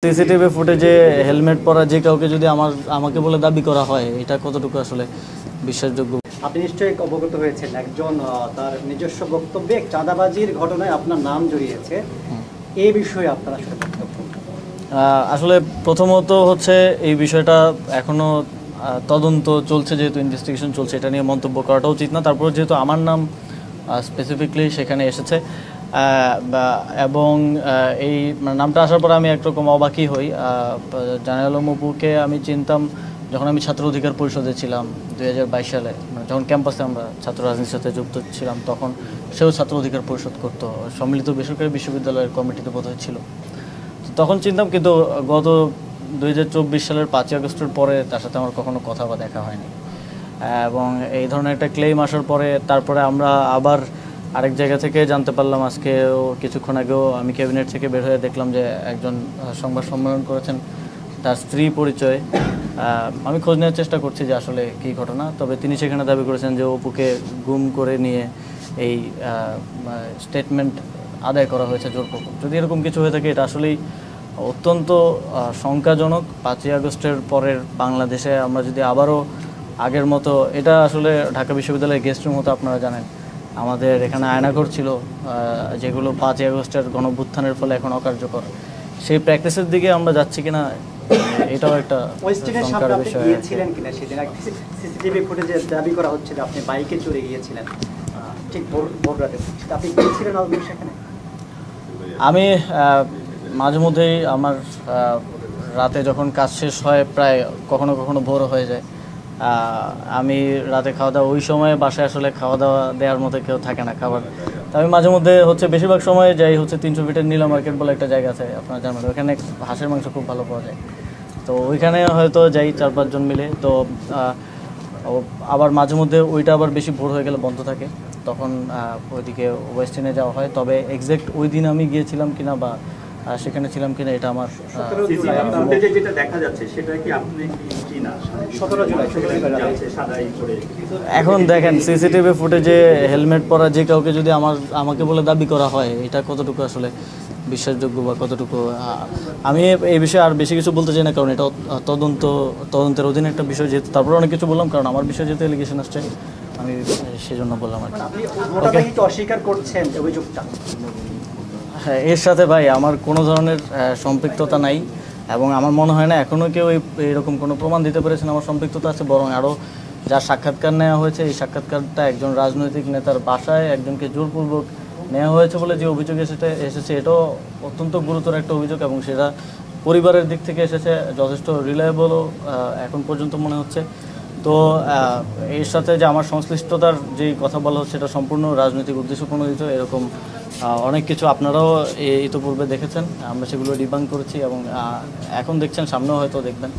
CCTV ফুটেজে helmet পরা যে কাউকে যদি আমাকে বলে দাবি করা হয়, এটা কতটুকু আসলে বিশ্বাসযোগ্য? আপনি নিশ্চয়ই অবগত হয়েছেন একজন তার নিজস্ব বক্তব্যে চাঁদাবাজির ঘটনায় আপনার নাম জড়িয়েছে। এই বিষয়ে আপনার আসলে বক্তব্য? আসলে প্রথমত হচ্ছে এই বিষয়টা এখনো তদন্ত চলছে, যেহেতু ইনভেস্টিগেশন চলছে, এটা নিয়ে মন্তব্য করাটা উচিত না। তারপর যেহেতু আমার নাম স্পেসিফিকলি সেখানে এসেছে এবং এই নামটা আসার পর আমি একরকম অবাকই হই। জানাল আলম অপুকে আমি চিনতাম যখন আমি ছাত্র অধিকার পরিষদে ছিলাম 2022 সালে, যখন ক্যাম্পাসে আমরা ছাত্র রাজনীতির সাথে যুক্ত ছিলাম, তখন সেও ছাত্র অধিকার পরিষদ করতো, সম্মিলিত বেসরকারি বিশ্ববিদ্যালয়ের কমিটিতে বোধহয় ছিল। তখন চিনতাম, কিন্তু গত 2024 সালের 5ই আগস্টের পরে তার সাথে আমার কখনো কথা বা দেখা হয়নি। এবং এই ধরনের একটা ক্লেম আসার পরে তারপরে আমরা আবার আরেক জায়গা থেকে জানতে পারলাম, আজকেও কিছুক্ষণ আগেও আমি ক্যাবিনেট থেকে বের হয়ে দেখলাম যে একজন সংবাদ সম্মেলন করেছেন, তার স্ত্রী পরিচয়। আমি খোঁজ নেওয়ার চেষ্টা করছি যে আসলে কী ঘটনা। তবে তিনি সেখানে দাবি করেছেন যে অপুকে গুম করে নিয়ে এই স্টেটমেন্ট আদায় করা হয়েছে জোরপূর্বক। যদি এরকম কিছু হয়ে থাকে, এটা আসলেই অত্যন্ত শঙ্কাজনক। 5ই আগস্টের পরের বাংলাদেশে আমরা যদি আবারও আগের মতো, এটা আসলে ঢাকা বিশ্ববিদ্যালয়ের গেস্ট রুম হতো, আপনারা জানেন, আমাদের এখানে আয়নাঘর ছিল, যেগুলো 5ই আগস্টের গণঅভ্যুত্থানের ফলে এখন অকার্যকর। সেই প্র্যাকটিসের দিকে আমরা যাচ্ছি কিনা, এটাও একটা শঙ্কার বিষয়। সিসিটিভি ফুটেজে দাবি করা হচ্ছে যে আপনি বাইকে চড়ে গিয়েছিলেন ঠিক ভোর রাতে, আপনি গিয়েছিলেন সেখানে? আমি মাঝে মধ্যেই আমার রাতে যখন কাজ শেষ হয়, প্রায় কখনো কখনো ভোর হয়ে যায়, আমি রাতে খাওয়া দাওয়া, ওই সময় বাসায় আসলে খাওয়া দাওয়া দেওয়ার মতো কেউ থাকে না খাবার। তো আমি মাঝে মধ্যে বেশিরভাগ সময় যাই 300 ফিটের নীলা মার্কেট বলে একটা জায়গা আছে, আপনারা জানেন, ওখানে হাঁসের মাংস খুব ভালো পাওয়া যায়। তো ওইখানে হয়তো যাই 4-5 জন মিলে। তো আবার মাঝে মধ্যে ওইটা আবার বেশি ভোর হয়ে গেলে বন্ধ থাকে, তখন ওইদিকে ওয়েস্টার্নে যাওয়া হয়। তবে এক্সাক্ট ওই দিন আমি গিয়েছিলাম কিনা বা সেখানে ছিলাম কিনা, এটা আমার যেটা দেখা যাচ্ছে সেটা কি আপনি কি না 17 জুলাই এখন দেখেন, সিসিটিভি ফুটেজে হেলমেট পরা যে কাউকে যদি আমাকে বলে দাবি করা হয়, এটা কতটুকু আসলে বিশ্বাসযোগ্য বা কতটুকু, আমি এই বিষয়ে আর বেশি কিছু বলতে চাই না, কারণ এটা তদন্তের অধীনে একটা বিষয়, যেহেতু তারপরে অনেক কিছু বললাম, কারণ আমার বিষয়ে যেহেতু এলিগেশন আসছে, আমি সেজন্য বললাম আর কি। অস্বীকার করছেন অভিযোগটা? হ্যাঁ, এর সাথে ভাই আমার কোনো ধরনের সম্পৃক্ততা নাই, এবং আমার মনে হয় না এখনও কেউ এরকম কোনো প্রমাণ দিতে পেরেছেন আমার সম্পৃক্ততা আছে। বরং আরও যা সাক্ষাৎকার নেওয়া হয়েছে, এই সাক্ষাৎকারটা একজন রাজনৈতিক নেতার বাসায় একজনকে জোরপূর্বক নেওয়া হয়েছে বলে যে অভিযোগ এসেছে, এটাও অত্যন্ত গুরুতর একটা অভিযোগ, এবং সেটা পরিবারের দিক থেকে এসেছে, যথেষ্ট রিলায়েবলও এখন পর্যন্ত মনে হচ্ছে। তো এর সাথে যে আমার সংশ্লিষ্টতার যেই কথা বলা হচ্ছে, এটা সম্পূর্ণ রাজনৈতিক উদ্দেশ্য প্রণোদিত। এরকম অনেক কিছু আপনারাও ইতিপূর্বে দেখেছেন, আমরা সেগুলো ডিবাঙ্ক করেছি, এবং এখন দেখছেন, সামনেও হয়তো দেখবেন।